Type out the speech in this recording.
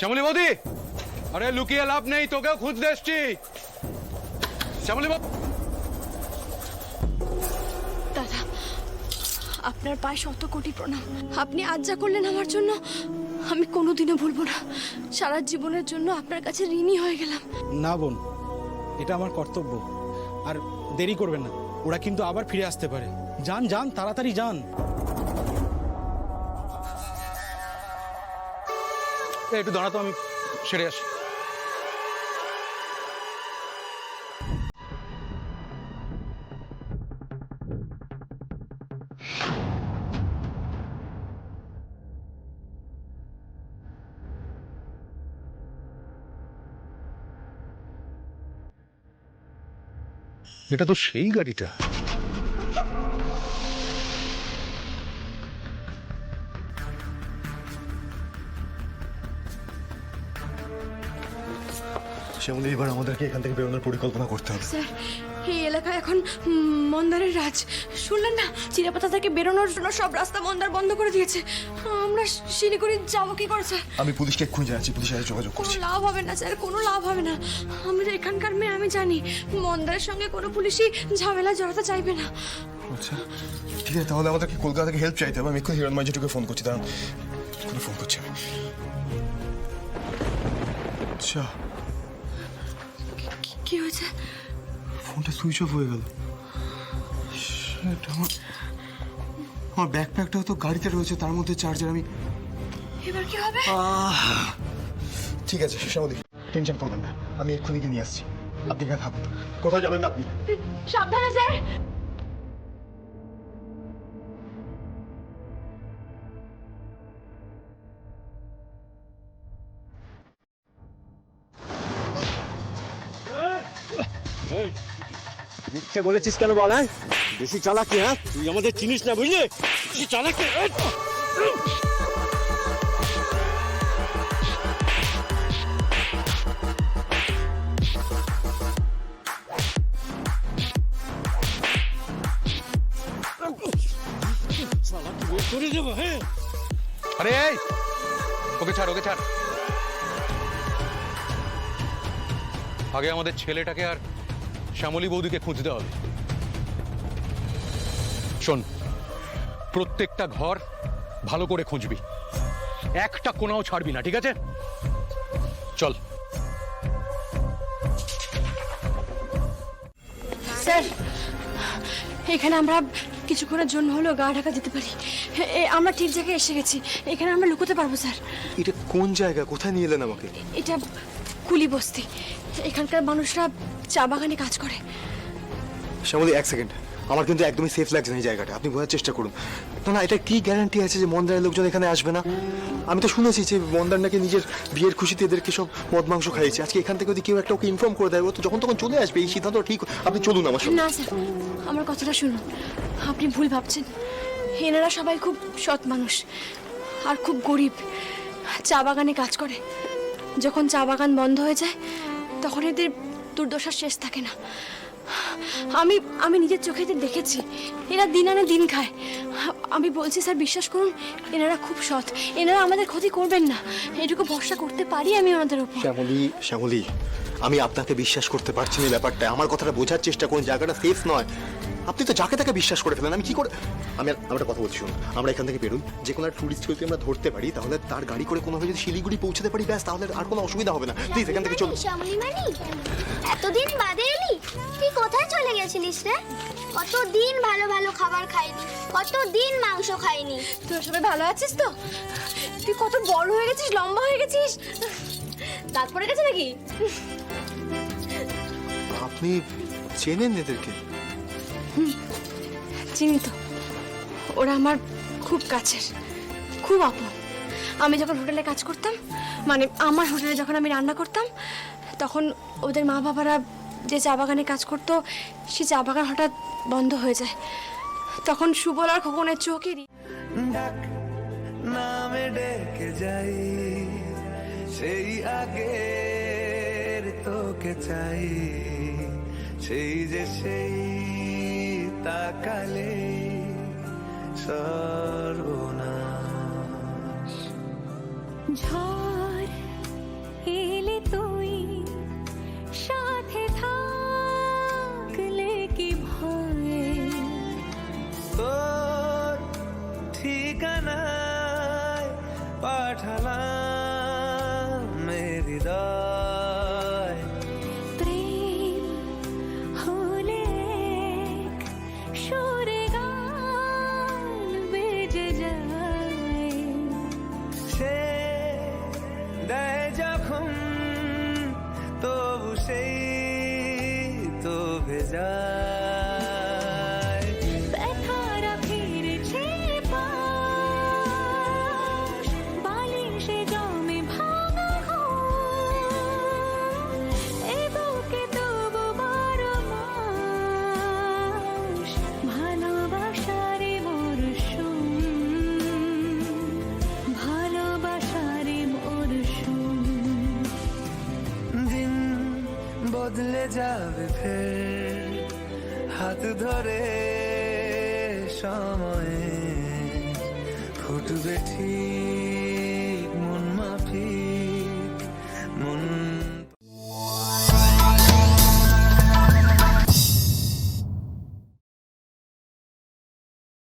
শ্যামলী বৌদি, আরে লুকিয়ে লাভ নেই, তোকেও খুঁজতে এসছি। শ্যামলী বৌদি, দাদা, আপনার পায়ে শত কোটি প্রণাম। আপনি আজ যা করলেন আমার জন্য আমি কোনোদিনও ভুলবো না। সারা জীবনের জন্য আপনার কাছে ঋণী হয়ে গেলাম। না বোন, এটা আমার কর্তব্য। আর দেরি করবেন না, ওরা কিন্তু আবার ফিরে আসতে পারে। যান যান, তাড়াতাড়ি যান। একটু দাঁড়া তো, আমি সেরে আসি। এটা তো সেই গাড়িটা। শ্যামলী, এবার আমাদেরকে এখান থেকে বেরোনোর পরিকল্পনা করতে হবে। স্যার, এই এলাকায় এখন মন্দারের রাজ। শুনলেন না, চিরাপাতা থেকে বেরোনোর জন্য সব রাস্তা মন্দার বন্ধ করে দিয়েছে। আমরা শিলিগুড়ি যাবো কি করে স্যার? আমি পুলিশকে এক্ষুনি জানাচ্ছি, পুলিশের সাথে যোগাযোগ কোনো করছি। লাভ হবে না স্যার, কোনো লাভ হবে না। আমি তো এখানকার মেয়ে, আমি জানি মন্দারের সঙ্গে কোনো পুলিশই ঝামেলা জড়াতে চাইবে না। আচ্ছা ঠিক আছে, তাহলে আমাদেরকে কলকাতা থেকে হেল্প চাইতে হবে। আমি এক্ষুনি হিরণ মাইজেটুকে ফোন করছি, দাঁড়ান, ফোন করছি আমি। আচ্ছা, কি হয়েছে? ফোনটা সুইচ অফ হয়ে গেল। আমার ব্যাকপ্যাকটাও তো গাড়িতে রয়েছে, তার মধ্যে চার্জার। আমি এবার কি হবে? ঠিক আছে শ্যামলী, টেনশন করবেন না, আমি এক্ষুনি গিয়ে নিয়ে আসছি। আপনি এখানে থাকুন। কোথায় যাবেন না আপনি? সাবধানে স্যার। মিথ্যে বলেছিস কেন বল? হ্যাঁ, বেশি চালাকি। হ্যাঁ, তুই আমাদের চিনিস না, বুঝলি? বেশি চালাকি। চালাকি বের করে দেবো। হ্যাঁ, আরে এই, ওকে ছাড়, ওকে ছাড়। আগে আমাদের ছেলেটাকে আর শ্যামলী বৌদিকে খুঁজতে হবে। শোন, প্রত্যেকটা ঘর ভালো করে খুঁজবি, একটা কোনাও ছাড়বি না, ঠিক আছে? চল। স্যার, এখানে আমরা কিছুক্ষণের জন্য হলেও গা ঢাকা যেতে পারি। আমরা ঠিক জায়গায় এসে গেছি, এখানে আমরা লুকোতে পারবো স্যার। এটা কোন জায়গা? কোথায় নিয়ে এলেন আমাকে? এটা কুলি বস্তি, এখানকার মানুষরা চা বাগানে কাজ করে। শ্যামলী, এক সেকেন্ড, আমার কিন্তু একদমই সেফ লাগছে না এই জায়গাটা। আপনি বোঝার চেষ্টা করুন। না না, এটা কি গ্যারান্টি আছে যে মন্দারের লোকজন এখানে আসবে না? আমি তো শুনেছি যে মন্দার নাকি নিজের বিয়ের খুশিতে এদেরকে সব মদ মাংস খাইয়েছে। আজকে এখান থেকে যদি কেউ একটা ওকে ইনফর্ম করে দেয়, ও তো যখন তখন চলে আসবে। এই সিদ্ধান্ত ঠিক। আপনি চলুন আমার সঙ্গে। না স্যার, আমার কথাটা শুনুন, আপনি ভুল ভাবছেন। এনারা সবাই খুব সৎ মানুষ আর খুব গরিব, চা বাগানে কাজ করে। যখন চা বাগান বন্ধ হয়ে যায় তখন এদের দুর্দশার শেষ থাকে না। আমি আমি নিজের চোখে এদের দেখেছি, এরা দিন আনে দিন খায়। আমি বলছি স্যার, বিশ্বাস করুন, এনারা খুব সৎ, এনারা আমাদের ক্ষতি করবেন না, এটুকু ভরসা করতে পারি আমি ওনাদের উপর। শ্যামলী, আমি আপনাকে বিশ্বাস করতে পারছি না ব্যাপারটা। আমার কথাটা বোঝার চেষ্টা করুন, জায়গাটা সেফ নয়। আপনি তো যাকে তাকে বিশ্বাস করে ফেলেন। আমি কি করে? আমি একটা কথা বলছি, শুনুন, আমরা এখান থেকে বেরোই, যে কোনো টুরিস্ট যদি আমরা ধরতে পারি, তাহলে তার গাড়ি করে কোনোভাবে যদি শিলিগুড়ি পৌঁছতে পারি, ব্যাস, তাহলে আর কোনো অসুবিধা হবে না। প্লিজ এখান থেকে চলুন। শ্যামলী মানি, এতদিন বাদে এলি? তুই কোথায় চলে গেছিলিস রে? কতদিন ভালো ভালো খাবার খাইনি, কতদিন মাংস খাইনি। তোরা সবাই ভালো আছিস তো? তুই কত বড় হয়ে গেছিস, লম্বা হয়ে গেছিস, দাঁত পড়ে গেছে নাকি? আপনি চেনেন এদেরকে? চিনি তো, ওরা আমার খুব কাছের, খুব আপন। আমি যখন হোটেলে কাজ করতাম, মানে আমার হোটেলে যখন আমি রান্না করতাম, তখন ওদের মা বাবারা যে চা বাগানে কাজ করতো, সে চা বাগান হঠাৎ বন্ধ হয়ে যায়। তখন সুবল আর খোকনের চোখেরই নামে ডেকে যাই, সেই আগের তোকে চাই, সেই যে সেই তাকালে সর্বনাশ। ঝড় পাঠালাম হৃদয় প্রেম হলে সুরে গান বেজে যায় সে দেয় যখন তবু সেই তো ভেজায় ব্যথারা ফিরেছে পাশ বালিশে জমে ভাঙা ঘর এ বুকে তবু বারো মাস ভালোবাসারে মরশুম ভালোবাসারে মরশুম দিন বদলে যাবে ফের হাত ধরে সময়ে ফুটবে ঠিক